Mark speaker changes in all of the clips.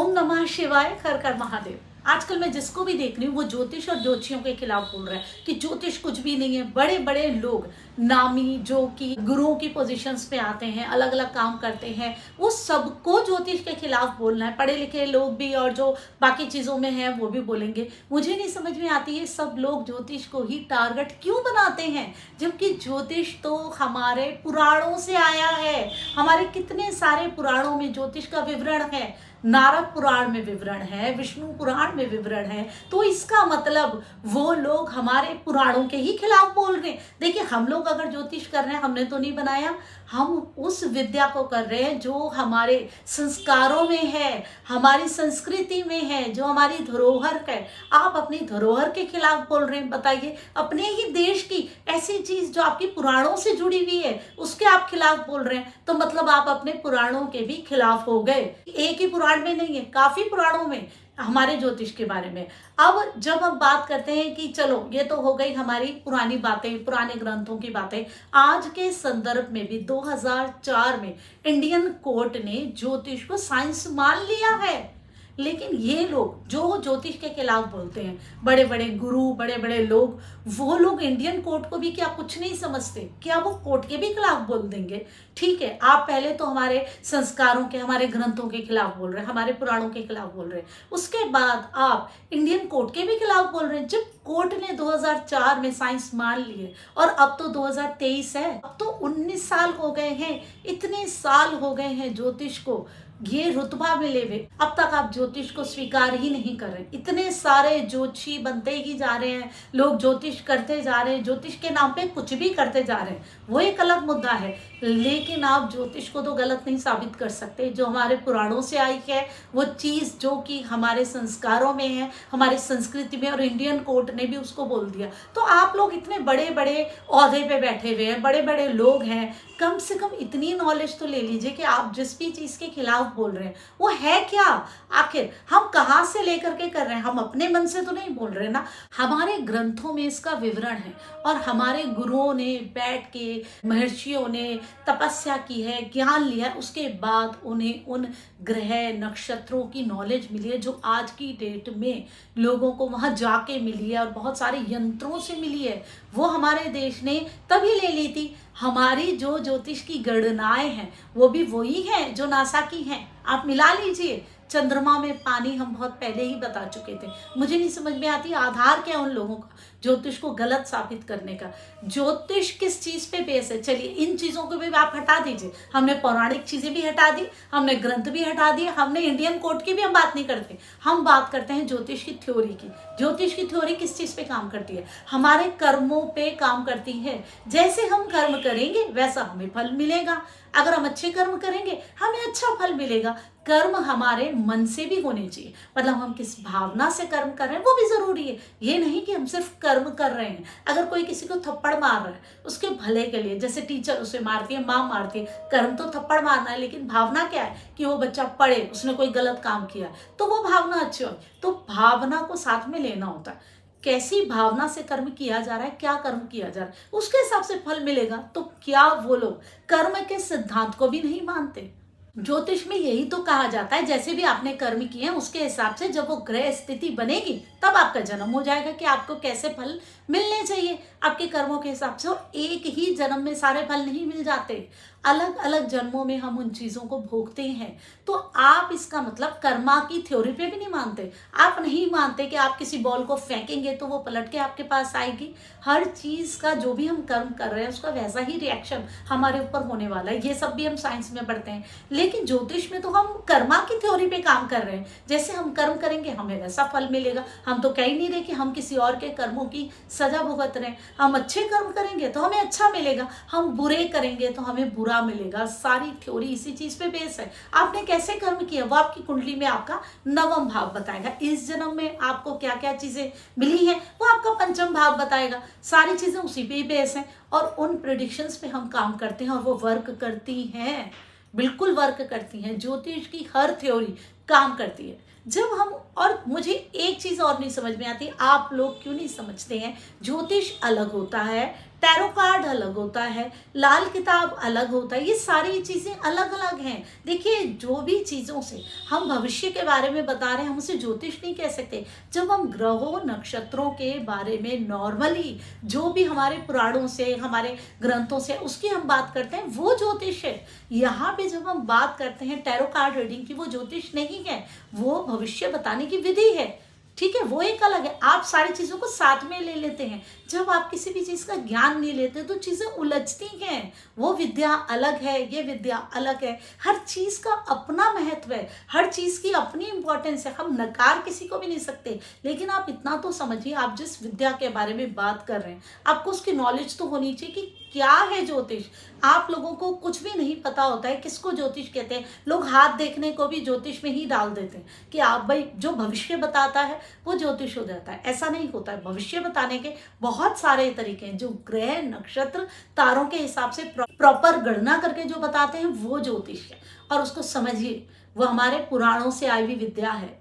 Speaker 1: ओम नमः शिवाय, हर हर महादेव। आजकल मैं जिसको भी देख रही हूँ वो ज्योतिष और ज्योतिषियों के खिलाफ बोल रहा है कि ज्योतिष कुछ भी नहीं है। बड़े बड़े लोग नामी जो कि गुरुओं की पोजीशंस पे आते हैं, अलग अलग काम करते हैं, वो सबको ज्योतिष के खिलाफ बोलना है। पढ़े लिखे लोग भी और जो बाकी चीज़ों में हैं वो भी बोलेंगे। मुझे नहीं समझ में आती है सब लोग ज्योतिष को ही टारगेट क्यों बनाते हैं, जबकि ज्योतिष तो हमारे पुराणों से आया है। हमारे कितने सारे पुराणों में ज्योतिष का विवरण है। नारद पुराण में विवरण है, विष्णु पुराण में विवरण है। तो इसका मतलब वो लोग हमारे पुराणों के ही खिलाफ बोल रहे हैं। देखिए, हम लोग अगर ज्योतिष कर रहे हैं, हमने तो नहीं बनाया, हम उस विद्या को कर रहे हैं जो हमारे संस्कारों में है, हमारी संस्कृति में है, जो हमारी धरोहर है। आप अपनी धरोहर के खिलाफ बोल रहे हैं। बताइए, अपने ही देश की ऐसी चीज जो आपकी पुराणों से जुड़ी हुई है उसके आप खिलाफ बोल रहे हैं, तो मतलब आप अपने पुराणों के भी खिलाफ हो गए। एक ही पुराण में नहीं है, काफी पुराणों में हमारे ज्योतिष के बारे में। अब जब हम बात करते हैं कि चलो ये तो हो गई हमारी पुरानी बातें, पुराने ग्रंथों की बातें, आज के संदर्भ में भी 2004 में इंडियन कोर्ट ने ज्योतिष को साइंस मान लिया है। लेकिन ये लोग जो ज्योतिष के खिलाफ बोलते हैं, बड़े बड़े गुरु, बड़े बड़े लोग, वो लोग इंडियन कोर्ट को भी क्या कुछ नहीं समझते? क्या वो कोर्ट के भी खिलाफ बोल देंगे? ठीक है, आप पहले तो हमारे संस्कारों के, हमारे ग्रंथों के खिलाफ बोल रहे हैं, हमारे पुराणों के खिलाफ बोल रहे हैं, उसके बाद आप इंडियन कोर्ट के भी खिलाफ बोल रहे हैं। जब कोर्ट ने 2004 में साइंस मान लिए और अब तो 2023 है, अब तो 19 साल हो गए हैं। इतने साल हो गए हैं ज्योतिष को ये रुतबा मिले हुए, अब तक आप ज्योतिष को स्वीकार ही नहीं कर रहे। इतने सारे ज्योतिषी बनते ही जा रहे हैं, लोग ज्योतिष करते जा रहे हैं, ज्योतिष के नाम पे कुछ भी करते जा रहे हैं, वो एक अलग मुद्दा है। लेकिन आप ज्योतिष को तो गलत नहीं साबित कर सकते। जो हमारे पुराणों से आई है वो चीज़ जो कि हमारे संस्कारों में है, हमारी संस्कृति में, और इंडियन कोर्ट ने भी उसको बोल दिया। तो आप लोग इतने बड़े बड़े ओहदे पे बैठे हुए हैं, बड़े बड़े लोग हैं, कम से कम इतनी नॉलेज तो ले लीजिए कि आप जिस भी चीज़ के खिलाफ बोल रहे हैं वो है क्या। आखिर हम कहाँ से लेकर के कर रहे हैं? हम अपने मन से तो नहीं बोल रहे ना, हमारे ग्रंथों में इसका विवरण है और हमारे गुरुओं ने बैठ के, महर्षियों ने तपस्या की है, ज्ञान लिया है, उसके बाद उन्हें उन ग्रह नक्षत्रों की नॉलेज मिली है जो आज की डेट में लोगों को वहां जाके मिली है और बहुत सारे यंत्रों से मिली है। वो हमारे देश ने तभी ले ली थी। हमारी जो ज्योतिष की गणनाएं हैं वो भी वही हैं जो नासा की हैं। आप मिला लीजिए, चंद्रमा में पानी हम बहुत पहले ही बता चुके थे। मुझे नहीं समझ में आती आधार क्या है उन लोगों का ज्योतिष को गलत साबित करने का। ज्योतिष किस चीज पे बेस है? चलिए इन चीजों को भी आप हटा दीजिए। हमने पौराणिक चीजें भी हटा दी, हमने ग्रंथ भी हटा दिए, हमने इंडियन कोर्ट की भी हम बात नहीं करते। हम बात करते हैं ज्योतिष की थ्योरी की। ज्योतिष की थ्योरी किस चीज पे काम करती है? हमारे कर्मों पे काम करती है। जैसे हम कर्म करेंगे वैसा हमें फल मिलेगा। अगर हम अच्छे कर्म करेंगे हमें अच्छा फल मिलेगा। कर्म हमारे मन से भी होने चाहिए, मतलब हम किस भावना से कर्म कर रहे हैं वो भी जरूरी है। ये नहीं कि हम सिर्फ कर्म कर रहे हैं। अगर कोई किसी को थप्पड़ मार रहा है उसके भले के लिए, जैसे टीचर उसे मारती है, माँ मारती है, कर्म तो थप्पड़ मारना है, लेकिन भावना क्या है कि वो बच्चा पढ़े, उसने कोई गलत काम किया तो वो भावना अच्छी हो। तो भावना को साथ में लेना होता है। कैसी भावना से कर्म किया जा रहा है, क्या कर्म किया जा रहा है, उसके हिसाब से फल मिलेगा। तो क्या वो लोग कर्म के सिद्धांत को भी नहीं मानते? ज्योतिष में यही तो कहा जाता है, जैसे भी आपने कर्म किए हैं उसके हिसाब से जब वो ग्रह स्थिति बनेगी तब आपका जन्म हो जाएगा कि आपको कैसे फल मिलने चाहिए आपके कर्मों के हिसाब से। और एक ही जन्म में सारे फल नहीं मिल जाते, अलग अलग जन्मों में हम उन चीजों को भोगते हैं। तो आप इसका मतलब कर्मा की थ्योरी पे भी नहीं मानते। आप नहीं मानते कि आप किसी बॉल को फेंकेंगे तो वो पलट के आपके पास आएगी। हर चीज का जो भी हम कर्म कर रहे हैं उसका वैसा ही रिएक्शन हमारे ऊपर होने वाला है। ये सब भी हम साइंस में पढ़ते हैं। लेकिन ज्योतिष में तो हम कर्मा की थ्योरी पे काम कर रहे हैं। जैसे हम कर्म करेंगे हमें वैसा फल मिलेगा। हम तो कह ही नहीं रहे कि हम किसी और के कर्मों की सजा भुगत रहे हैं। हम अच्छे कर्म करेंगे तो हमें अच्छा मिलेगा, हम बुरे करेंगे तो हमें बुरा मिलेगा। सारी थ्योरी इसी चीज पे बेस है। आपने कैसे कर्म किया वो आपकी कुंडली में आपका नवम भाव बताएगा। इस जन्म में आपको क्या क्या चीजें मिली हैं वो आपका पंचम भाव बताएगा। सारी चीजें उसी पे ही बेस है और उन प्रेडिक्शंस पे हम काम करते हैं और वो वर्क करती हैं, बिल्कुल वर्क करती हैं। ज्योतिष की हर थ्योरी काम करती है। जब हम, और मुझे एक चीज और नहीं समझ में आती, आप लोग क्यों नहीं समझते हैं ज्योतिष अलग होता है, टैरो कार्ड अलग होता है, लाल किताब अलग होता है, ये सारी चीज़ें अलग अलग हैं। देखिए, जो भी चीज़ों से हम भविष्य के बारे में बता रहे हैं, हम उसे ज्योतिष नहीं कह सकते। जब हम ग्रहों नक्षत्रों के बारे में नॉर्मली जो भी हमारे पुराणों से, हमारे ग्रंथों से उसकी हम बात करते हैं, वो ज्योतिष है। यहाँ पे जब हम बात करते हैं टैरो कार्ड रीडिंग की, वो ज्योतिष नहीं है, वो भविष्य बताने की विधि है। ठीक है, वो एक अलग है। आप सारी चीज़ों को साथ में ले लेते हैं। जब आप किसी भी चीज़ का ज्ञान नहीं लेते तो चीज़ें उलझती हैं। वो विद्या अलग है, ये विद्या अलग है। हर चीज़ का अपना महत्व है, हर चीज़ की अपनी इंपॉर्टेंस है। हम नकार किसी को भी नहीं सकते। लेकिन आप इतना तो समझिए, आप जिस विद्या के बारे में बात कर रहे हैं, आपको उसकी नॉलेज तो होनी चाहिए कि क्या है ज्योतिष। आप लोगों को कुछ भी नहीं पता होता है किसको ज्योतिष कहते हैं। लोग हाथ देखने को भी ज्योतिष में ही डाल देते हैं कि आप भाई जो भविष्य बताता है वो ज्योतिष हो जाता है। ऐसा नहीं होता है। भविष्य बताने के बहुत सारे तरीके हैं। जो ग्रह नक्षत्र तारों के हिसाब से प्रॉपर गणना करके जो बताते हैं वो ज्योतिष है। और उसको समझिए, वो हमारे पुराणों से आई हुई विद्या है।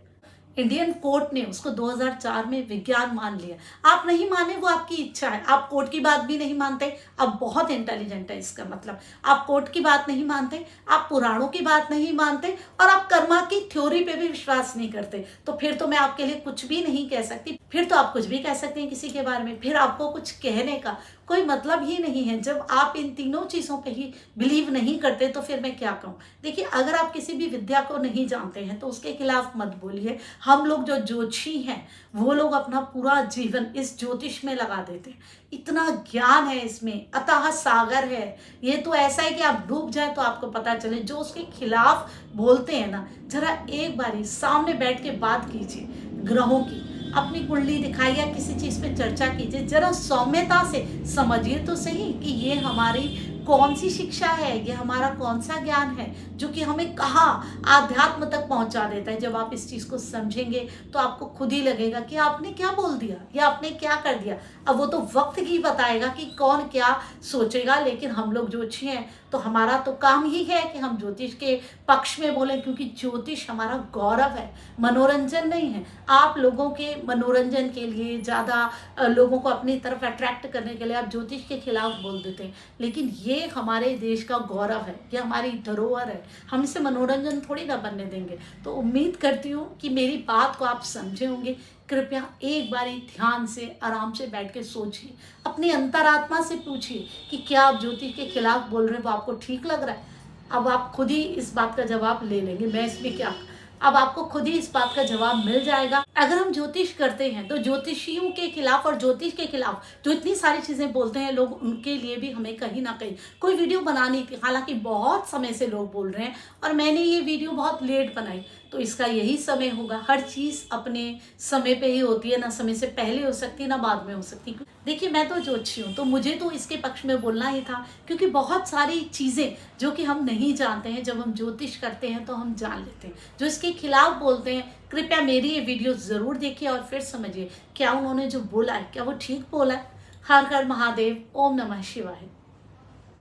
Speaker 1: इंडियन कोर्ट ने उसको 2004 में विज्ञान मान लिया। आप नहीं माने, वो आपकी इच्छा है। आप कोर्ट की बात भी नहीं मानते, आप बहुत इंटेलिजेंट है। इसका मतलब आप कोर्ट की बात नहीं मानते, आप पुराणों की बात नहीं मानते, और आप कर्मा की थ्योरी पे भी विश्वास नहीं करते। तो फिर तो मैं आपके लिए कुछ भी नहीं कह सकती। फिर तो आप कुछ भी कह सकते हैं किसी के बारे में। फिर आपको कुछ कहने का कोई मतलब ही नहीं है। जब आप इन तीनों चीज़ों पे ही बिलीव नहीं करते तो फिर मैं क्या कहूँ। देखिए, अगर आप किसी भी विद्या को नहीं जानते हैं तो उसके खिलाफ मत बोलिए। हम लोग जो ज्योतिषी हैं वो लोग अपना पूरा जीवन इस ज्योतिष में लगा देते हैं। इतना ज्ञान है इसमें, अथाह सागर है। ये तो ऐसा है कि आप डूब जाए तो आपको पता चले। जो उसके खिलाफ बोलते हैं ना, जरा एक बारी सामने बैठ के बात कीजिए ग्रहों की, अपनी कुंडली दिखाइए या किसी चीज़ पे चर्चा कीजिए। जरा सौम्यता से समझिए तो सही कि ये हमारी कौन सी शिक्षा है, ये हमारा कौन सा ज्ञान है जो कि हमें कहाँ आध्यात्म तक पहुंचा देता है। जब आप इस चीज़ को समझेंगे तो आपको खुद ही लगेगा कि आपने क्या बोल दिया या आपने क्या कर दिया। अब वो तो वक्त ही बताएगा कि कौन क्या सोचेगा। लेकिन हम लोग ज्योतिषी हैं तो हमारा तो काम ही है कि हम ज्योतिष के पक्ष में बोलें, क्योंकि ज्योतिष हमारा गौरव है, मनोरंजन नहीं है। आप लोगों के मनोरंजन के लिए, ज़्यादा लोगों को अपनी तरफ अट्रैक्ट करने के लिए आप ज्योतिष के खिलाफ बोल देते हैं। लेकिन ये हमारे देश का गौरव है, ये हमारी धरोहर है। हम इसे मनोरंजन थोड़ी ना बनने देंगे। तो उम्मीद करती हूँ कि मेरी बात को आप समझे होंगे। कृपया एक बारी ध्यान से आराम से बैठ के सोचिए, अपनी अंतरात्मा से पूछिए कि क्या आप ज्योतिष के खिलाफ बोल रहे हैं, वो आपको ठीक लग रहा है। अब आप खुद ही इस बात का जवाब ले लेंगे, मैं इसमें क्या। अब आपको खुद ही इस बात का जवाब मिल जाएगा। अगर हम ज्योतिष करते हैं तो ज्योतिषियों के खिलाफ और ज्योतिष के खिलाफ जो इतनी सारी चीजें बोलते हैं लोग, उनके लिए भी हमें कहीं ना कहीं कोई वीडियो बनानी थी। हालांकि बहुत समय से लोग बोल रहे हैं और मैंने ये वीडियो बहुत लेट बनाई, तो इसका यही समय होगा। हर चीज़ अपने समय पे ही होती है, ना समय से पहले हो सकती है ना बाद में हो सकती है। देखिए, मैं तो ज्योतिषी हूँ तो मुझे तो इसके पक्ष में बोलना ही था, क्योंकि बहुत सारी चीज़ें जो कि हम नहीं जानते हैं, जब हम ज्योतिष करते हैं तो हम जान लेते हैं। जो इसके खिलाफ बोलते हैं, कृपया मेरी ये वीडियो ज़रूर देखिए और फिर समझिए क्या उन्होंने जो बोला है क्या वो ठीक बोला है। हर हर महादेव, ओम नमः शिवाय।